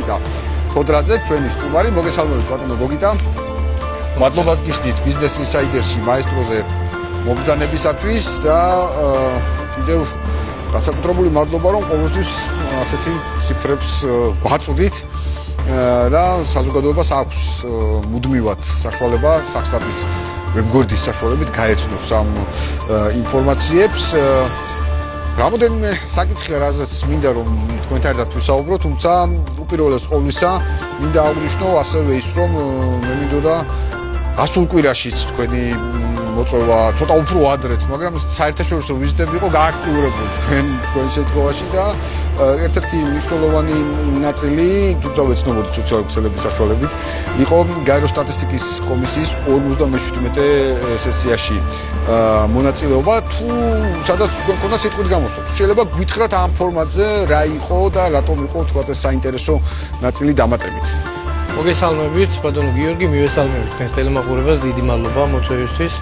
გოგიტა თოდრაძე, ჩვენი სტუმარი. მოგესალმებით ბატონო გოგიტა. მადლობას გიხდით Business Insider-ში მაესტროზე მობრძანებისათვის და კიდევ გასაკუთრებული მადლობა რომ ყოველთვის ასეთი ციფრებს გვაწვდით და საზოგადოებას აქვს მუდმივად საშუალება სახსტატის ვებგვერდის საშუალებით გაეცნოს ამ ინფორმაციებს. რამოდენიმე საკითხია, რაზეც მინდა რომ თქვენთან ერთად ვისაუბრო, თუმცა უპირველეს ყოვლისა მინდა აღვნიშნო ასევე ის რომ მე მინდოდა გასულ კვირაშიც თქვენი მოწვევა ცოტა უფრო ადრეც, მაგრამ საერთაშორისო ვიზიტები იყო გააქტიურებული თქვენ შემთხვევაში და ერთ-ერთი მნიშვნელოვანი ნაწილი, თუმცა ვეცნობოდი სოციალური ქსელების საშუალებით, იყო გაეროსტატისტიკის კომისიის 57-მე სესიაში მონაწილეობა. თუ სადაც თქვენ გქონდათ სიტყვით გამოსვლა, შეიძლება გვითხრათ ამ ფორმატზე რა იყო და რატომ იყო თქვათ ეს საინტერესო ნაწილი დამატებით. მოგესალმებით, ბატონო გიორგი, მივესალმებით თქვენს ტელემოყურებას, დიდი მადლობა მოწვევისთვის.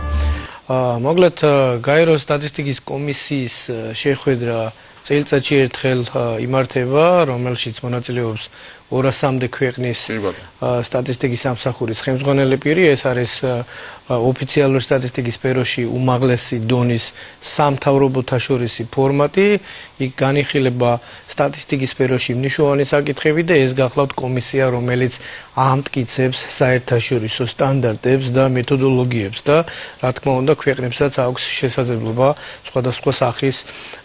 მოგლეთ გაეროსტატისტიკის კომისიის შეხვედრა წელიწადში ერთხელ იმართება, რომელშიც მონაწილეობს 200-მდე ქვეყნის სტატისტიკის სამსახურის ხელმძღვანელი პირი. ეს არის ოფიციალური სტატისტიკის სფეროში უმაღლესი დონის სამთავრობოთა შორისი ფორმატი. იქ განიხილება სტატისტიკის სფეროში მნიშვნელოვანი საკითხები და ეს გახლავთ კომისია, რომელიც ამტკიცებს საერთაშორისო სტანდარტებს და მეთოდოლოგიებს და რა თქმა უნდა ქვეყნებსაც აქვს შესაძლებლობა სხვადასხვა სახის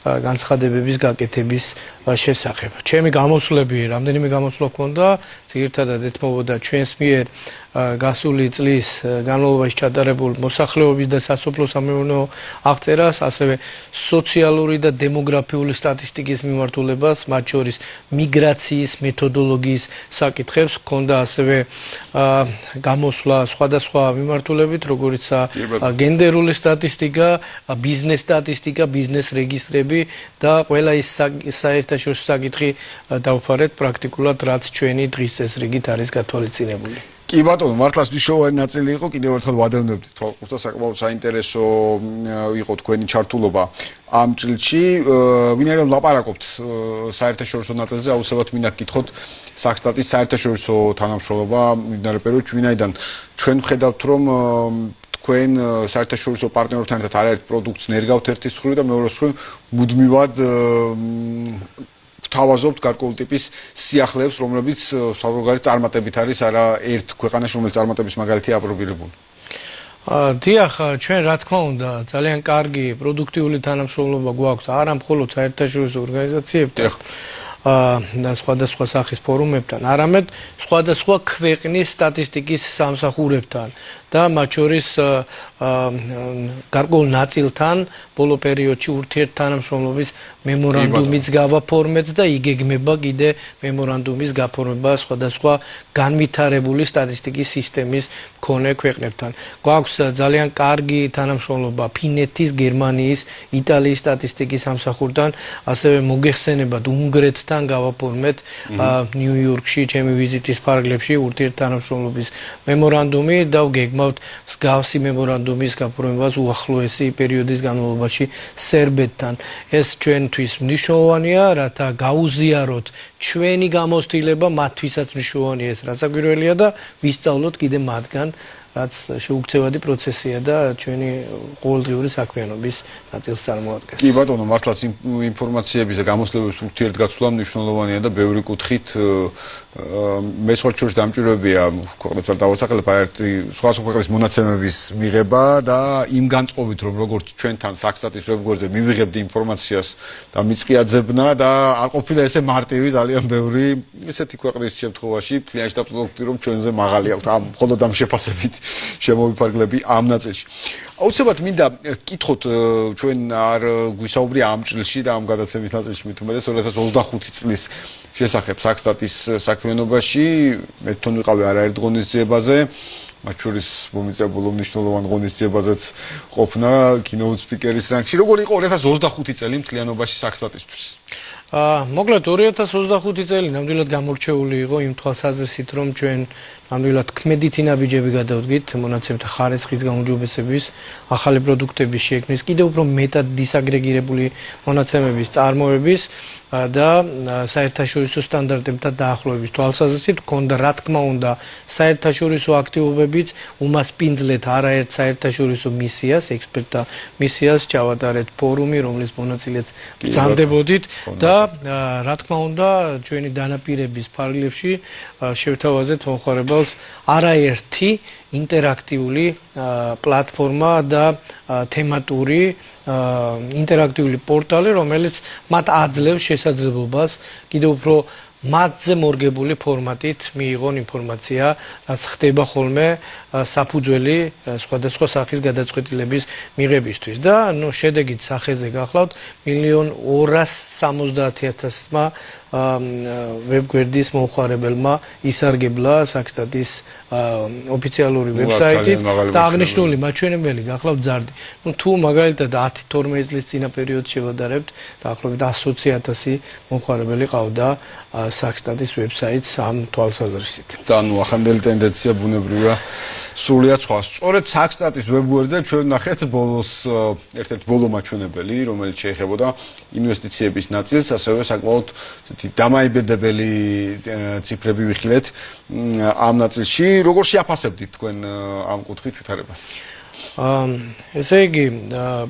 განცხადებების გაკეთების შესახებ. ჩემი გამოსვლები, რამდენიმე გამოსვლა ჰქონდა, ძირითადად ეთმობოდა ჩვენს მიერ გასული წლის განმავლობაში ჩატარებულ მოსახლეობის და სასოფლო-სამეურნეო აღწერას, ასევე სოციალური და დემოგრაფიული სტატისტიკის მიმართულებას, მათ შორის მიგრაციის მეთოდოლოგიის საკითხებს. ჰქონდა ასევე გამოსვლა სხვადასხვა მიმართულებით, როგორიცაა გენდერული სტატისტიკა, ბიზნეს სტატისტიკა, ბიზნეს რეგისტრები და ყველა ის საერთაშორისო საკითხი დავფარეთ პრაქტიკულად, რაც ჩვენი დღის წესრიგით არის გათვალისწინებული. კი ბატონო, მართლაც მნიშვნელოვანი ნაწილი იყო, კიდევ ერთხელ ვადევნებდით თვალყურს და საკმაოდ საინტერესო იყო თქვენი ჩართულობა ამ ჭრილში. ვინაიდან ვლაპარაკობთ საერთაშორისო ნაწილზე, აუცილებლად მინდა გკითხოთ სახსტატის საერთაშორისო თანამშრომლობა მიმდინარე პერიოდში, ვინაიდან ჩვენ ვხედავთ რომ თქვენ საერთაშორისო პარტნიორებთან ერთად არაერთ პროდუქტს ნერგავთ ერთის მხრივ და მეორეს მხრივ მუდმივად თავაზობთ გარკვეული ტიპის სიახლეებს, რომლებიც საზოგადოების წარმატებით არის არა ერთ ქვეყანაში, რომელიც წარმატების მაგალითია აპრობირებული. დიახ, ჩვენ რა თქმა უნდა, ძალიან კარგი პროდუქტიული თანამშრომლობა გვაქვს არა მხოლოდ საერთაშორისო ორგანიზაციებთან და სხვადასხვა სახის ფორუმებთან, არამედ სხვადასხვა ქვეყნის სტატისტიკის სამსახურებთან და მათ შორის გარკვეულ ნაწილთან ბოლო პერიოდში ურთიერთთანამშრომლობის მემორანდუმიც გავაფორმეთ და იგეგმება კიდე მემორანდუმის გაფორმება სხვადასხვა განვითარებული სტატისტიკის სისტემის მქონე ქვეყნებთან. გვაქვს ძალიან კარგი თანამშრომლობა ფინეთის, გერმანიის, იტალიის სტატისტიკის სამსახურთან, ასევე მოგეხსენებათ უნგრეთთან გავაფორმეთ ნიუ-იორკში ჩემი ვიზიტის ფარგლებში ურთიერთთანამშრომლობის მემორანდუმი და ვგეგმავთ მსგავსი მემორანდუმის გაფორმებას უახლოესი პერიოდის განმავლობაში სერბეთთან. ეს ჩვენთვის მნიშვნელოვანია, რათა გაუზიაროთ ჩვენი გამოცდილება, მათთვისაც მნიშვნელოვანია ეს რასაკვირველია და ვისწავლოთ კიდე მათგან, რაც შეუქცევადი პროცესია და ჩვენი ყოველდღიური საქმიანობის ნაწილს წარმოადგენს. კი ბატონო, მართლაც ინფორმაციების და გამოსვლის ურთიერთგაცვლა მნიშვნელოვანია და ბევრი კუთხით მე სხვა შორის დამჭირვებია ქვეყნებთან დავასახელებ არაერთი სხვა ქვეყნის მონაცემების მიღება და იმ განწყობით რომ როგორც ჩვენთან სახსტატის ვებგვერდზე მივიღებდი ინფორმაციას და მიწყიაძებნა და არ ყოფილა ესე მარტივი ძალიან ბევრი ესეთი ქვეყნის შემთხვევაში ფლიანში და პროდუქტი რომ ჩვენზე მაღალი აქვს ამ მხოლოდ ამ შეფასებით შემოვიფარგლები ამ ნაწილში. აუცილებლად მინდა გკითხოთ ჩვენ არ გვისაუბრია ამ ჭრილში და ამ გადაცემის ნაწილში მით უმეტეს 2025 წლის შესახებ სახსტატის საქმიანობაში მე თვითონ ვიყავი არაერთ ღონისძიებაზე, მათ შორის მომიწევებულ მნიშვნელოვან ღონისძიებაზეც ყოფნა keynote speaker-ის რანგში. როგორი იყო 2025 წელი მთლიანობაში სახსტატისთვის? მოკლედ 2025 წელი ნამდვილად გამორჩეული იყო იმ თვალსაზრისით, რომ ჩვენ ნამდვილად ქმედითი ნაბიჯები გადავდგით მონაცემთა ხარისხის გაუმჯობესების, ახალი პროდუქტების შექმნის, კიდევ უფრო მეტად დისაგრეგირებული მონაცემების წარმოების და საერთაშორისო სტანდარტებთან დაახლოების თვალსაზრისით გქონდა რა თქმა უნდა საერთაშორისო აქტივობებიც უმასპინძლეთ არაერთ საერთაშორისო მისიას, ექსპერტთა მისიას ჩავატარეთ ფორუმი, რომლის მონაწილეც ბრძანდებოდით და რა თქმა უნდა ჩვენი დანაპირების ფარგლებში შევთავაზეთ მომხმარებელს არაერთი ინტერაქტიული პლატფორმა და თემატური ინტერაქტიული პორტალი, რომელიც მათ აძლევს შესაძლებლობას კიდევ უფრო მათზე მორგებული ფორმატით მიიღონ ინფორმაცია, რაც ხდება ხოლმე საფუძველი სხვადასხვა სახის გადაწყვეტილების მიღებისთვის და შედეგით სახეზე გახლავთ 1,270,000-მა ვებგვერდის მომხმარებელმა ისარგებლა საქსტატის ოფიციალური ვებსაიტით და აღნიშნული მაჩვენებელი გახლავთ ზარდი. თუ მაგალითად 10-12 წლის წინა პერიოდს შევადარებთ, დაახლოებით 120,000 მომხმარებელი ყავდა საქსტატის ვებსაიტს ამ თვალსაზრისით. და ახანდელი ტენდენცია ბუნებრივია სრულიად სხვა. სწორედ საქსტატის ვებგვერდზე ჩვენ ნახეთ ბოლოს ერთ-ერთი ბოლო მაჩვენებელი, რომელიც შეეხებოდა ინვესტიციების ნაწილს, ასევე საკმაოდ დამაიბედებელი ციფრები ვიხილეთ ამ ნაწილში. როგორ შეაფასებდით თქვენ ამ კუთხით ვითარებას? ესე იგი,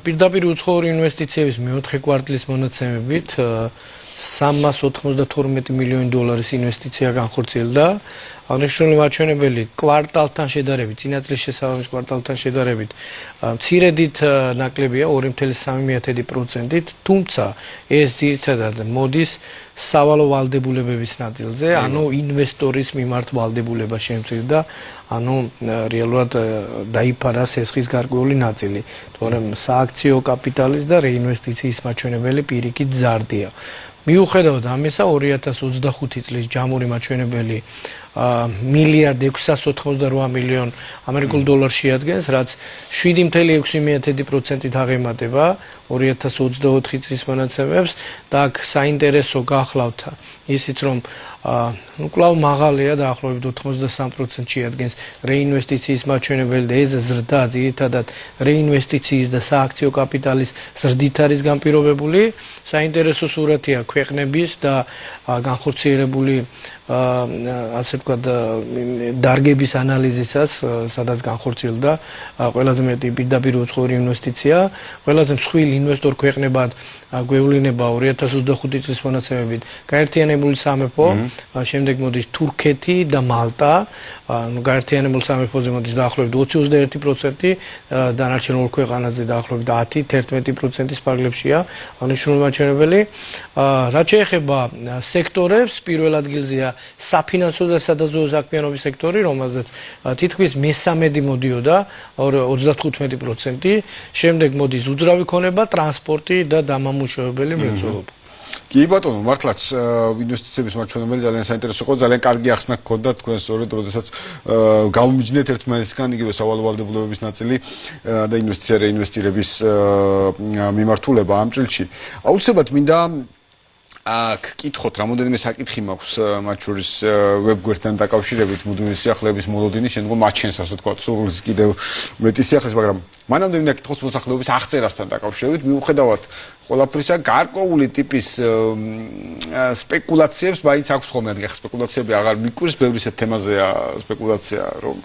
პირდაპირ უცხოური ინვესტიციების მეოთხე კვარტლის მონაცემებით 392 მილიონი დოლარის ინვესტიცია განხორციელდა. აღნიშნული მაჩვენებელი კვარტალთან შედარებით, წინა წლის შესაბამის კვარტალთან შედარებით, მცირედით ნაკლებია 2,3%-ით, თუმცა ეს ძირითადად მოდის სავალო ვალდებულებების ნაწილზე, ანუ ინვესტორის მიმართ ვალდებულება შემცირდა, ანუ რეალურად დაიფარა სესხის გარკვეული ნაწილი, თორემ სააქციო კაპიტალის და რეინვესტიციის მაჩვენებელი პირიქით მზარდია. მიუხედავად ამისა, 2025 წლის ჯამური მაჩვენებელი $1,688 მილიონ ამერიკულ დოლარს შეადგენს, რაც 7,6%-ით აღემატება 2024 წლის მონაცემებს და აქ საინტერესო გახლავთ ისიც, რომ კვლავ მაღალია, დაახლოებით 83% შეადგენს რეინვესტიციის მაჩვენებელი და ეს ზრდა ძირითადად რეინვესტიციის და სააქციო კაპიტალის ზრდით არის განპირობებული. საინტერესო სურათია ქვეყნების და განხორციელებული ასე ვთქვათ დარგების ანალიზისას, სადაც განხორციელდა ყველაზე მეტი პირდაპირ უცხოური ინვესტიცია, ყველაზე მსხვილ ინვესტორ ქვეყნებად გვევლინება 2025 წლის მონაცემებით გაერთიანებული სამეფო, შემდეგ მოდის თურქეთი და მალტა, გაერთიანებულ სამეფოზე მოდის დაახლოებით 20-21%, დანარჩენ ორ ქვეყანაზე დაახლოებით 10-11%-ის ფარგლებშია აღნიშნული მაჩვენებელი. რაც შეეხება სექტორებს, პირველ ადგილზეა საფინანსო და სადაზვერვო საქმიანობის სექტორი, რომელზეც თითქმის მესამედი მოდიოდა 35%, შემდეგ მოდის უძრავი ქონება, ტრანსპორტი და დამამუშავებელი მრეწველობა. კი ბატონო, მართლაც ინვესტიციების მაჩვენებელი ძალიან საინტერესო იყო, ძალიან კარგი ახსნა გქონდა თქვენ სწორედ, როდესაც გამომიჯნეთ ერთმანეთისგან იგივე სავალო ვალდებულებების ნაწილი და ინვესტიცია რეინვესტირების მიმართულება ამ ჭრილში. აუცილებლად მინდა გკითხოთ, რამოდენიმე საკითხი მაქვს მათ შორის ვებგვერდთან დაკავშირებით, მუდმივი სიახლეების მოლოდინის, შემდგომ მაჩენს, ასე ვთქვათ, სურვილს კიდევ მეტი სიახლეს, მაგრამ მანამდე მინდა გკითხოთ მოსახლეობის აღწერასთან დაკავშირებით, მიუხედავად ყველაფრისა, გარკვეული ტიპის სპეკულაციებს მაინც აქვს ხოლმე, ანუ სპეკულაციები აღარ მიკვირს, ბევრი ისეთ თემაზეა სპეკულაცია, რომ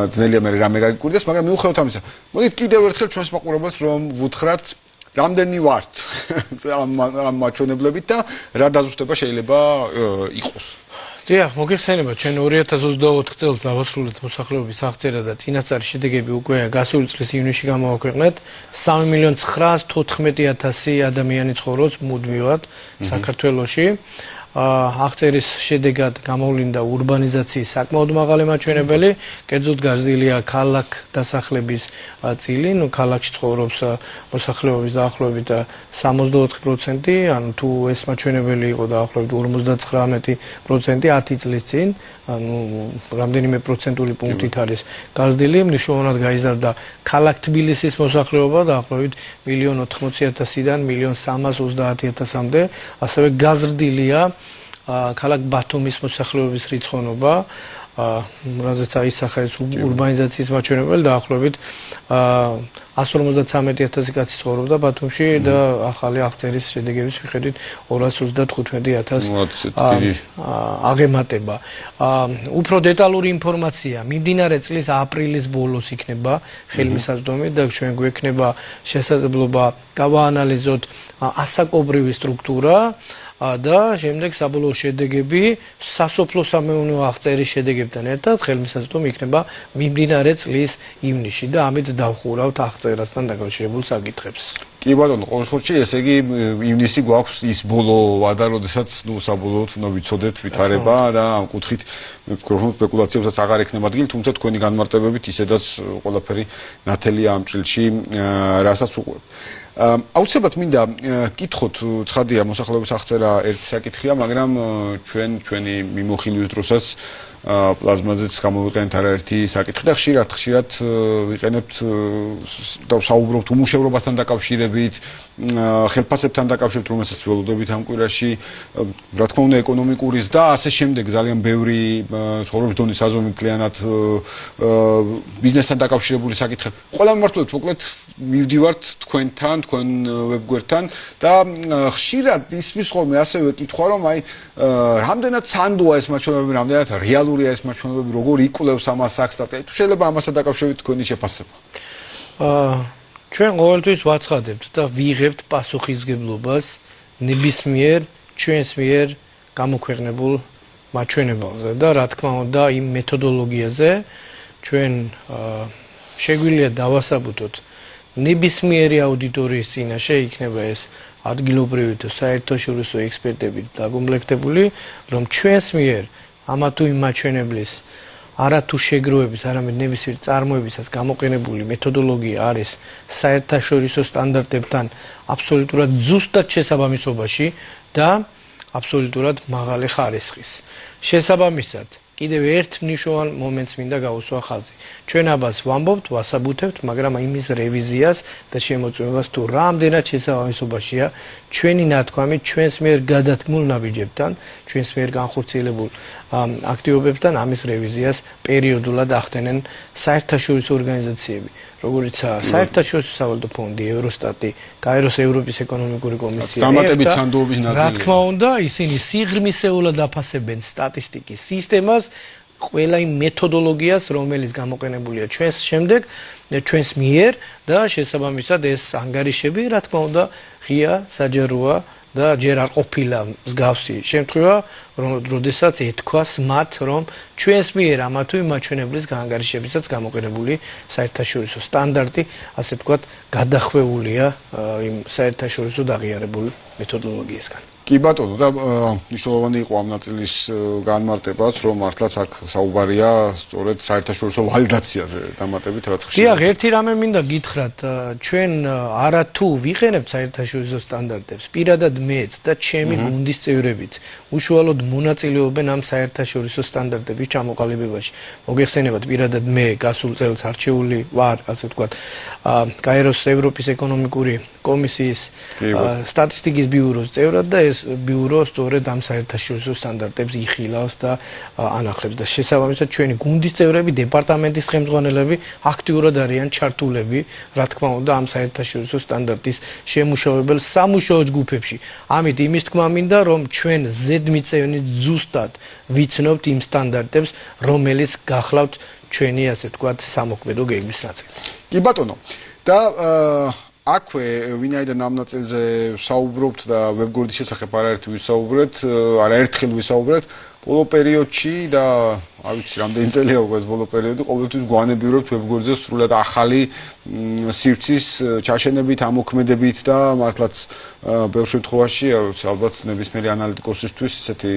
ძნელია მე რამე გაგიკვირდეს, მაგრამ მიუხედავად ამისა, მოდით კიდევ ერთხელ ჩვენს მაყურებელს რომ ვუთხრათ რამდენი ვართ ამ მაჩვენებლებით და რა დაზუსტება შეიძლება იყოს. დიახ, მოგეხსენება, ჩვენ 2024 წელს დავასრულეთ მოსახლეობის აღწერა და წინასწარი შედეგები უკვე გასული წლის ივნისში გამოვაქვეყნეთ. 3,914,000 ადამიანი ცხოვრობს მუდმივად საქართველოში. აღწერის შედეგად გამოვლინდა ურბანიზაციის საკმაოდ მაღალი მაჩვენებელი, კერძოდ გაზრდილია ქალაქ დასახლების წილი, ქალაქში ცხოვრობს მოსახლეობის დაახლოებით 64%, ანუ თუ ეს მაჩვენებელი იყო დაახლოებით 59% 10 წლის წინ, ანუ რამდენიმე პროცენტული პუნქტით არის გაზრდილი, მნიშვნელოვნად გაიზარდა ქალაქ თბილისის მოსახლეობა დაახლოებით 1.80.000-დან 1.330.000-მდე, ასევე გაზრდილია ქალაქ ბათუმის მოსახლეობის რიცხოვნობა, რაზეც აისახა ეს ურბანიზაციის მაჩვენებელი, დაახლოებით 153,000 კაცი ცხოვრობდა ბათუმში და ახალი აღწერის შედეგების მიხედვით 235,000 აღემატება. უფრო დეტალური ინფორმაცია მიმდინარე წლის აპრილის ბოლოს იქნება ხელმისაწვდომი და ჩვენ გვექნება შესაძლებლობა გავაანალიზოთ ასაკობრივი სტრუქტურა და შემდეგ საბოლოო შედეგები სასოფლო-სამეურნეო აღწერის შედეგებთან ერთად ხელმისაწვდომი იქნება მიმდინარე წლის ივნისში და ამით დავხურავთ აღწერასთან დაკავშირებულ საკითხებს. კი ბატონო, ყოველ შემთხვევაში, ესე იგი ივნისი გვაქვს ის ბოლო ვადა, როდესაც საბოლოოდ უნდა ვიცოდეთ ვითარება და ამ კუთხით სპეკულაციებსაც აღარ ექნება ადგილი, თუმცა თქვენი განმარტებებით ისედაც ყველაფერი ნათელია ამ ჭრილში, რასაც უყვებ. აუცილებლად მინდა კითხოთ, ცხადია მოსახლეობის აღწერა ერთი საკითხია, მაგრამ ჩვენი მიმოხილვის დროსაც პლაზმაზეც გამოვიყენეთ არაერთი საკითხი და ხშირად ვიყენებთ და საუბრობთ უმუშევრობასთან დაკავშირებით, ხელფასებთან დაკავშირებით, რომელსაც ველოდებით ამ კვირაში, რა თქმა უნდა, ეკონომიკურის და ასე შემდეგ ძალიან ბევრი ცხოვრების დონის აზომითლიანად ბიზნესთან დაკავშირებული საკითხები. ყველა მიმართულებით მოკლედ მივდივართ თქვენთან, თქვენ ვებგვერდთან და ხშირად ისმის ხოლმე ასევე კითხვა, რომ აი რამდენად სანდოა ეს მაჩვენებები, რამდენად რეალურია ეს მაჩვენებები, როგორ იკვლევს ამას აქ სტატია. თუ შეიძლება ამასთან დაკავშირებით თქვენი შეფასება. ჩვენ ყოველთვის ვაცხადებთ და ვიღებთ პასუხისგებლობას ნებისმიერ ჩვენს მიერ გამოქვეყნებულ მაჩვენებელზე და რა თქმა უნდა იმ მეთოდოლოგიაზე ჩვენ შეგვიძლია დავასაბუთოთ ნებისმიერი აუდიტორიის წინაშე იქნება ეს ადგილობრივი თუ საერთაშორისო ექსპერტებით დაკომპლექტებული, რომ ჩვენს მიერ ამა თუ იმ მაჩვენებლის არათუ შეგროვების, არამედ ნებისმიერ წარმოებისას გამოყენებული მეთოდოლოგია არის საერთაშორისო სტანდარტებთან აბსოლუტურად ზუსტად შესაბამისობაში და აბსოლუტურად მაღალი ხარისხის. შესაბამისად, კიდევ ერთ მნიშვნელოვან მომენტს მინდა გავუსვა ხაზი. ჩვენ აბას ვამბობთ, ვასაბუთებთ, მაგრამ იმის რევიზიას და შემოწმებას თუ რამდენად შესაბამისობაშია ჩვენი ნათქვამი ჩვენს მიერ გადადგმულ ნაბიჯებთან, ჩვენს მიერ განხორციელებულ აქტივობებთან, ამის რევიზიას პერიოდულად ახდენენ საერთაშორისო ორგანიზაციები, როგორიცაა საერთაშორისო სავალუტო ფონდი, ევროსტატი, გაეროს ევროპის ეკონომიკური კომისია. რა თქმა უნდა, ისინი სიღრმისეულად აფასებენ სტატისტიკის სისტემას, ყველა იმ მეთოდოლოგიას, რომელიც გამოყენებულია ჩვენს შემდეგ, ჩვენს მიერ და შესაბამისად ეს ანგარიშები, რა თქმა უნდა, ღია, საჯაროა და ჯერ არ ყოფილა მსგავსი შემთხვევა, როდესაც ეთქვას მათ, რომ ჩვენს მიერ ამა თუ იმ მაჩვენებლის გაანგარიშებისაც გამოყენებული საერთაშორისო სტანდარტი, ასე ვთქვათ, გადახვეულია იმ საერთაშორისო დაღიარებული მეთოდოლოგიისგან. კი ბატონო, და მნიშვნელოვანი იყო ამ ნაწილის განმარტებაც, რომ მართლაც აქ საუბარია სწორედ საერთაშორისო ვალიდაციაზე დამატებით, რაც ხშირად. დიახ, ერთი რამე მინდა გითხრათ, ჩვენ არათუ ვიყენებთ საერთაშორისო სტანდარტებს, პირადად მეც და ჩემი გუნდის წევრებიც უშუალოდ მონაწილეობენ ამ საერთაშორისო სტანდარტების ჩამოყალიბებაში. მოგეხსენებათ, პირადად მე გასულ წელს არჩეული ვარ, ასე ვთქვათ, გაეროს ევროპის ეკონომიკური კომისიის სტატისტიკის ბიუროს წევრად და ეს ბიურო სწორედ ამ საერთაშორისო სტანდარტებს იხილავს და ანახლებს და შესაბამისად ჩვენი გუნდის წევრები, დეპარტამენტის ხელმძღვანელები აქტიურად არიან ჩართულები, რა თქმა უნდა, ამ საერთაშორისო სტანდარტის შემუშავებელ სამუშაო ჯგუფებში. ამით იმის თქმა მინდა, რომ ჩვენ ზედმიწევნით ზუსტად ვიცნობთ იმ სტანდარტებს, რომელიც გახლავთ ჩვენი, ასე ვთქვათ, სამოქმედო გეგმის ნაწილი. კი ბატონო, და აქვე ვინაიდან ამ ნაწილზე საუბრობთ და ვებგვერდის შესახებ არაერთხელ ვისაუბრეთ, ბოლო პერიოდში და არ ვიცი რამდენი წელია უკვე ეს ბოლო პერიოდი, ყოველთვის გვანებივრებთ ვებგვერდზე სრულად ახალი სივრცის ჩაშენებით, ამოქმედებით და მართლაც ბევრ შემთხვევაში, ალბათ ნებისმიერი ანალიტიკოსისთვის ესეთი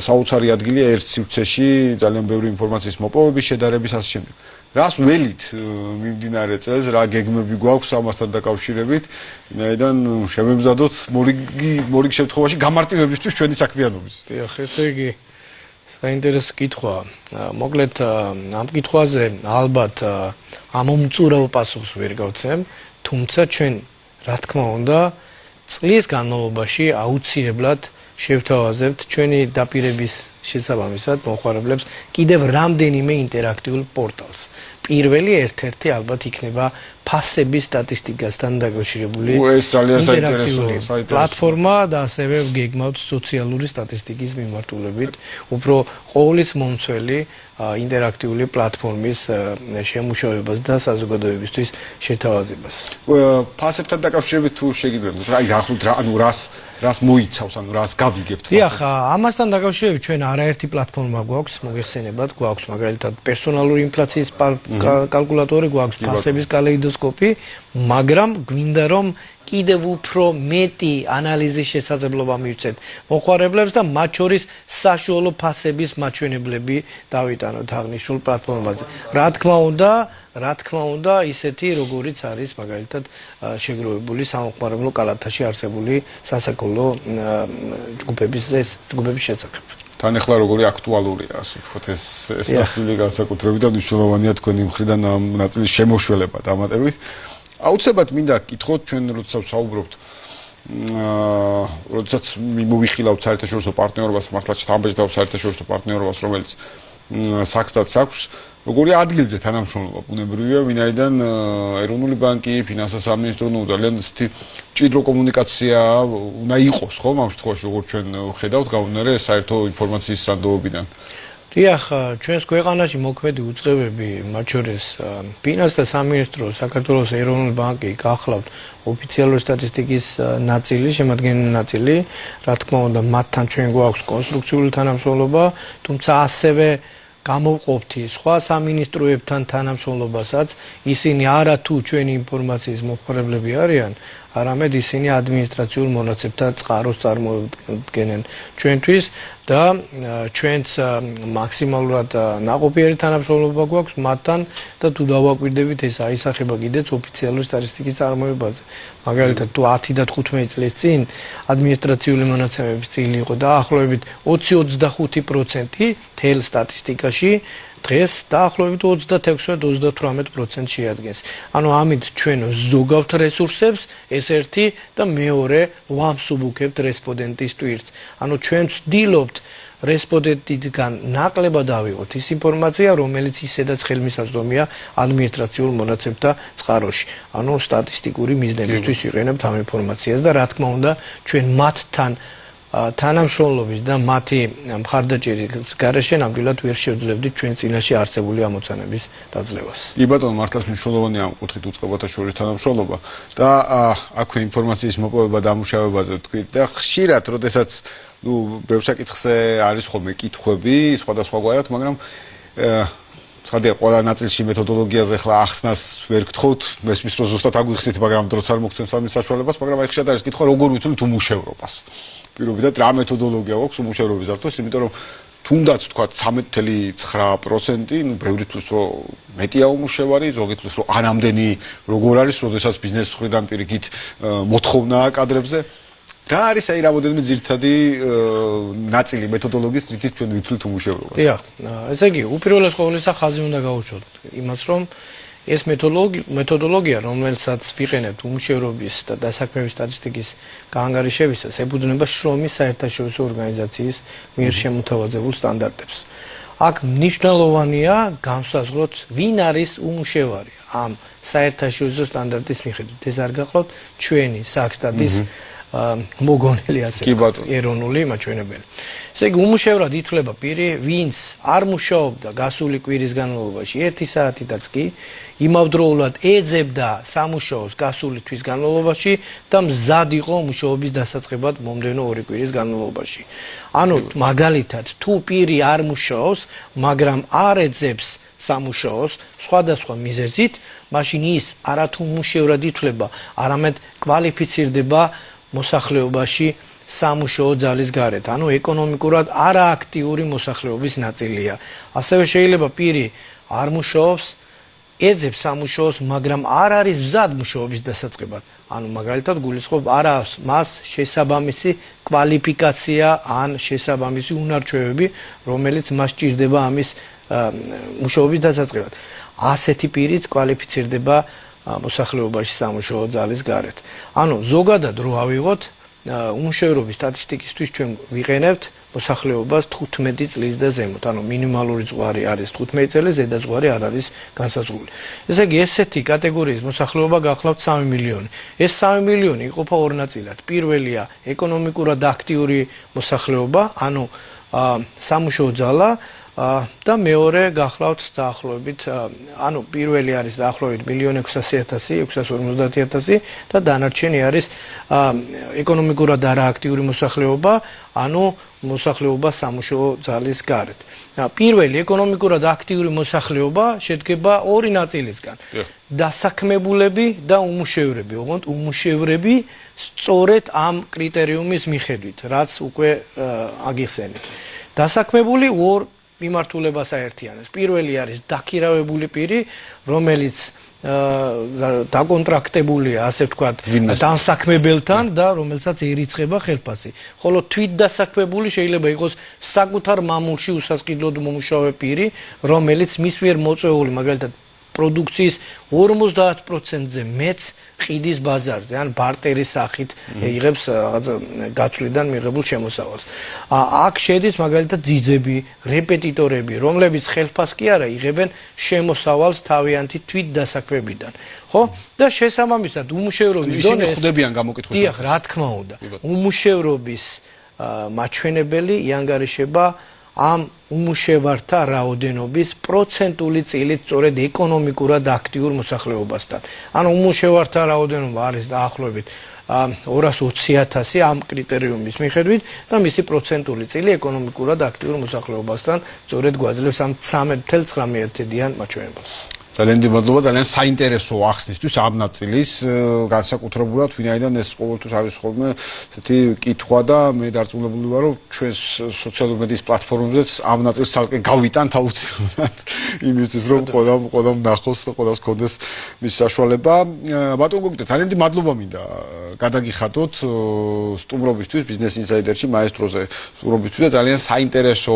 საოცარი ადგილია ერთ სივრცეში ძალიან ბევრი ინფორმაციის მოპოვების, შედარების ასე შემდეგ. რას ველით მიმდინარე წელს, რა გეგმები გვაქვს ამასთან დაკავშირებით, ვინაიდან შემემზადოთ მორიგ შემთხვევაში გამარტივებისთვის ჩვენი საქმიანობის. დიახ, ესე იგი საინტერესო კითხვა. მოკლედ ამ კითხვაზე ალბათ ამომწურავ პასუხს ვერ გავცემ, თუმცა ჩვენ რა თქმა უნდა წლის განმავლობაში აუცილებლად შევთავაზებთ ჩვენი დაპირების შესაბამისად მოხარებლებს კიდევ რამდენიმე ინტერაქტიულ პორტალს. პირველი ერთ-ერთი ალბათ იქნება ფასების სტატისტიკასთან დაკავშირებული ინტერაქტიული პლატფორმა და ასევე გეგმავთ სოციალური სტატისტიკის მიმართულებით უფრო ყოვლის მომცველი ინტერაქტიული პლატფორმის შემუშავებას და საზოგადოებისთვის შეთავაზებას. ფასებთან დაკავშირებით თუ შეგიძლიათ რა ახლოთ რა ანუ რას მოიცავს ანუ რას გავიგებთ დიახ, ამასთან დაკავშირებით ჩვენ არაერთი პლატფორმა გვაქვს, მოგეხსენებათ, გვაქვს მაგალითად პერსონალური ინფლაციის კალკულატორი, გვაქვს ფასების კალეიდოსკოპი, მაგრამ გვინდა რომ კიდევ უფრო მეტი ანალიზის შესაძლებლობა მივცეთ მოხარებლებს და მათ შორის საშუალო ფასების მაჩვენებლები დავიტანოთ აღნიშნულ პლატფორმაზე. რა თქმა უნდა, ისეთი როგორიც არის მაგალითად შეგროვებული სამოხმარებლო კალათაში არსებული სასაკოლო ჯგუფების შესახებ. თან ახლა როგორი აქტუალურია, ასე ვთქვათ, ეს ნაწილი განსაკუთრებით და მნიშვნელოვანია თქვენი მხრიდან ამ ნაწილის შემოშველება დამატებით. აუცილებლად მინდა გკითხოთ ჩვენ როდესაც საუბრობთ როდესაც მოვიხილავთ საერთაშორისო პარტნიორობას, მართლაც შთამბეჭდავთ საერთაშორისო პარტნიორობას, რომელიც საქსტატს აქვს, როგორი ადგილზე თანამშრომლობა ბუნებრივია, ვინაიდან ეროვნული ბანკი, ფინანსთა სამინისტრო, ძალიან ცივი მჭიდრო კომუნიკაცია უნდა იყოს, ხო, ამ შემთხვევაში როგორც ჩვენ ხედავთ, გამომდინარე საერთო ინფორმაციის სანდოობიდან. დიახ, ჩვენს ქვეყანაში მოქმედი უწყებები, მათ შორის ფინანსთა სამინისტრო, საქართველოს ეროვნული ბანკი გახლავთ ოფიციალური სტატისტიკის ნაწილი, შემადგენელი ნაწილი, რა თქმა უნდა, მათთან ჩვენ გვაქვს კონსტრუქციული თანამშრომლობა, თუმცა ასევე გამოვყოფთ სხვა სამინისტროებთან თანამშრომლობასაც, ისინი არა თუ ჩვენი ინფორმაციის მომხმარებლები არიან, არამედ ისინი ადმინისტრაციულ მონაცემთა წყაროს წარმოადგენენ ჩვენთვის და ჩვენც მაქსიმალურად ნაყოფიერი თანამშრომლობა გვაქვს მათთან და თუ დავაკვირდებით ეს აისახება კიდეც ოფიციალური სტატისტიკის წარმოებაზე. მაგალითად თუ 10 და 15 წლის წინ ადმინისტრაციული მონაცემების წილი იყო დაახლოებით 20-25% თელ სტატისტიკაში, დღეს დაახლოებით 26-28% შეადგენს. ანუ ამით ჩვენ ზოგავთ რესურსებს, ეს ერთი და მეორე ვამსუბუქებთ რესპონდენტის ტვირთს. ანუ ჩვენ ვცდილობთ რესპონდენტიდან ნაკლებად ავიღოთ ის ინფორმაცია, რომელიც ისედაც ხელმისაწვდომია ადმინისტრაციულ მონაცემთა წყაროში. ანუ სტატისტიკური მიზნებისთვის ვიყენებთ ამ ინფორმაციას და რა თქმა უნდა, ჩვენ მათთან თანამშრომლობის და მათი მხარდაჭერის გარეშე ნამდვილად ვერ შევძლებდით ჩვენ წინაშე არსებული ამოცანების დაძლევას. კი ბატონო, მართლაც მნიშვნელოვანია ამ კუთხით უწყებათა შორის თანამშრომლობა და აქვე ინფორმაციის მოპოვება და ამუშავებაზე ვთქვით და ხშირად, როდესაც ბევრ საკითხზე არის ხოლმე კითხვები, სხვადასხვაგვარად, მაგრამ ცხადია, ყველა ნაწილში მეთოდოლოგიაზე ხლა ახსნას ვერ გთხოვთ, მესმის რომ ზუსტად აგვიხსნით, მაგრამ დროც არ მოგცემს ამის საშუალებას, მაგრამ აი ხშირად არის კითხვა, როგორ ვითვლით უმუშევრობას. პირობითად რა მეთოდოლოგია აქვს უმუშევრობისათვის, იმიტომ რომ თუნდაც თქვა 13.9%, ნუ ბევრი თვლის რომ მეტია უმუშევარი, ზოგი თვლის რომ არამდენი როგორ არის, როდესაც ბიზნეს მხრიდან პირიქით მოთხოვნაა კადრებზე. რა არის აი რამოდენიმე ძირითადი ნაწილი მეთოდოლოგიის, რითიც ჩვენ ვითვლით უმუშევრობას? დიახ, ესე იგი, უპირველეს ყოვლისა ხაზი უნდა გავუშვოთ იმას, რომ ეს მეთოდოლოგია, რომელსაც ვიყენებთ უმუშევრობის და დასაქმების სტატისტიკის გაანგარიშებისას, ეფუძნება შრომის საერთაშორისო ორგანიზაციის მიერ შემოთავაზებულ სტანდარტებს. აქ მნიშვნელოვანია განსაზღვროთ, ვინ არის უმუშევარი ამ საერთაშორისო სტანდარტის მიხედვით. ეს არ გახლავთ ჩვენი საქსტატის მოგონილი ასე კი ბატონო. ეროვნული მაჩვენებელი. ესე იგი უმუშევრად ითვლება პირი, ვინც არ მუშაობდა გასული კვირის განმავლობაში 1 საათიდანაც კი იმავდროულად ეძებდა სამუშაოს გასული თვის განმავლობაში და მზად იყო მუშაობის დასაწყებად მომდევნო 2 კვირის განმავლობაში. ანუ მაგალითად, თუ პირი არ მუშაობს, მაგრამ არ ეძებს სამუშაოს სხვადასხვა მიზეზით, მაშინ ის არათუ მუშევრად ითვლება, არამედ კვალიფიცირდება მოსახლეობაში სამუშაო ძალის გარეთ, ანუ ეკონომიკურად არააქტიური მოსახლეობის ნაწილია. ასევე შეიძლება პირი არ მუშაობს, ეძებს სამუშაოს, მაგრამ არ არის მზად მუშაობის დასაწყებად. ანუ მაგალითად გულისხმობ არ აქვს მას შესაბამისი კვალიფიკაცია ან შესაბამისი უნარჩვევები, რომელიც მას ჭირდება ამის მუშაობის დასაწყებად. ასეთი პირიც კვალიფიცირდება მოსახლეობაში სამუშაო ძალის გარეთ. ანუ ზოგადად რო ავიღოთ უმუშევრობის სტატისტიკისთვის ჩვენ ვიყენებთ მოსახლეობას 15 წლის და ზემოთ, ანუ მინიმალური ზღვარი არის 15 წელი, ზედა ზღვარი არ არის განსაზღვრული. ესე იგი, ესეთი კატეგორიის მოსახლეობა გახლავთ 3 მილიონი. ეს 3 მილიონი იყოფა ორ ნაწილად. პირველია ეკონომიკურად აქტიური მოსახლეობა, ანუ სამუშაო ძალა და მეორე გახლავთ დაახლოებით, ანუ პირველი არის დაახლოებით 1.600.000, 650.000 და დანარჩენი არის ეკონომიკურად არააქტიური მოსახლეობა, ანუ მოსახლეობა სამუშაო ძალის გარეთ. პირველი ეკონომიკურად აქტიური მოსახლეობა შედგება ორი ნაწილისგან. დასაქმებულები და უმუშევრები. ოღონდ უმუშევრები სწორედ ამ კრიტერიუმის მიხედვით, რაც უკვე აგიხსენეთ. დასაქმებული ორ მიმართულებას აერთიანებს. პირველი არის დაქირავებული პირი, რომელიც დაკონტრაქტებულია, ასე ვთქვათ, დამსაქმებელთან და რომელსაც ერიცხება ხელფასი. ხოლო თვითდასაქმებული შეიძლება იყოს საკუთარ მამულში უსასყიდლოდ მომუშავე პირი, რომელიც მის მიერ მოწვეული, მაგალითად, პროდუქციის 50%-ზე მეც ყიდის ბაზარზე, ან ბარტერის სახით იღებს გაცვლიდან მიღებულ შემოსავალს. აქ შედის მაგალითად ძიძები, რეპეტიტორები, რომლებიც ხელფასს კი არა იღებენ შემოსავალს თავიანთი თვითდასაქმებიდან. ხო? და შესაბამისად უმუშევრობის ისინი ხვდებიან გამოკითხვის. დიახ, რა თქმა უნდა. უმუშევრობის მაჩვენებელი იანგარიშება ამ უმუშევართა რაოდენობის პროცენტული წილით სწორედ ეკონომიკურად აქტიურ მოსახლეობასთან. ანუ უმუშევართა რაოდენობა არის დაახლოებით 220.000 ამ კრიტერიუმის მიხედვით და მისი პროცენტული წილი ეკონომიკურად აქტიურ მოსახლეობასთან სწორედ გვაძლევს ამ 13.9%-იან მაჩვენებელს. ძალიან დიდი მადლობა, ძალიან საინტერესო ახსნისთვის ამ ნაწილის განსაკუთრებულად, ვინაიდან ეს ყოველთვის არის ხოლმე ესეთი კითხვა და მე დარწმუნებული ვარ, რომ ჩვენს სოციალური მედიის პლატფორმებზეც ამ ნაწილს ცალკე გავიტანთ აუცილებლად იმისთვის, რომ ყველამ ნახოს და ყველას გქონდეს მის საშუალება. ბატონო გოგიტა, ძალიან დიდი მადლობა მინდა გადაგიხადოთ სტუმრობისთვის ბიზნეს ინსაიდერში მაესტროზე სტუმრობისთვის და ძალიან საინტერესო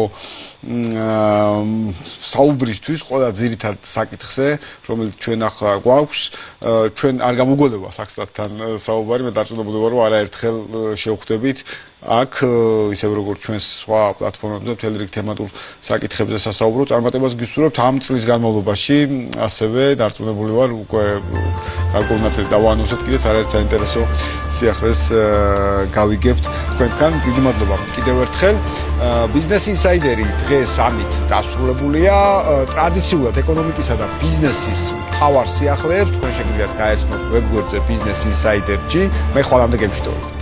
საუბრისთვის ყველა ძირითად საკითხზე, რომელიც ჩვენ ახლა გვაქვს, ჩვენ არ გამოგველება საქსტატთან საუბარი, მე დარწმუნებული ვარ, რომ არაერთხელ შევხვდებით აქ ისევ როგორც ჩვენს სხვა პლატფორმებზე მთელი რიგი თემატურ საკითხებზე სასაუბრო წარმატებას გისურვებთ ამ წლის განმავლობაში, ასევე დარწმუნებული ვარ უკვე გარკვეული ნაწილი დავაანონსოთ კიდეც არაერთ საინტერესო სიახლეს გავიგებთ თქვენთან. დიდი მადლობა კიდევ ერთხელ. ბიზნეს ინსაიდერი დღეს ამით დასრულებულია. ტრადიციულად ეკონომიკისა და ბიზნესის მთავარ სიახლეებს თქვენ შეგიძლიათ გაეცნოთ ვებგვერდზე business insider.gr. მე ხვალამდე გემშვიდობთ.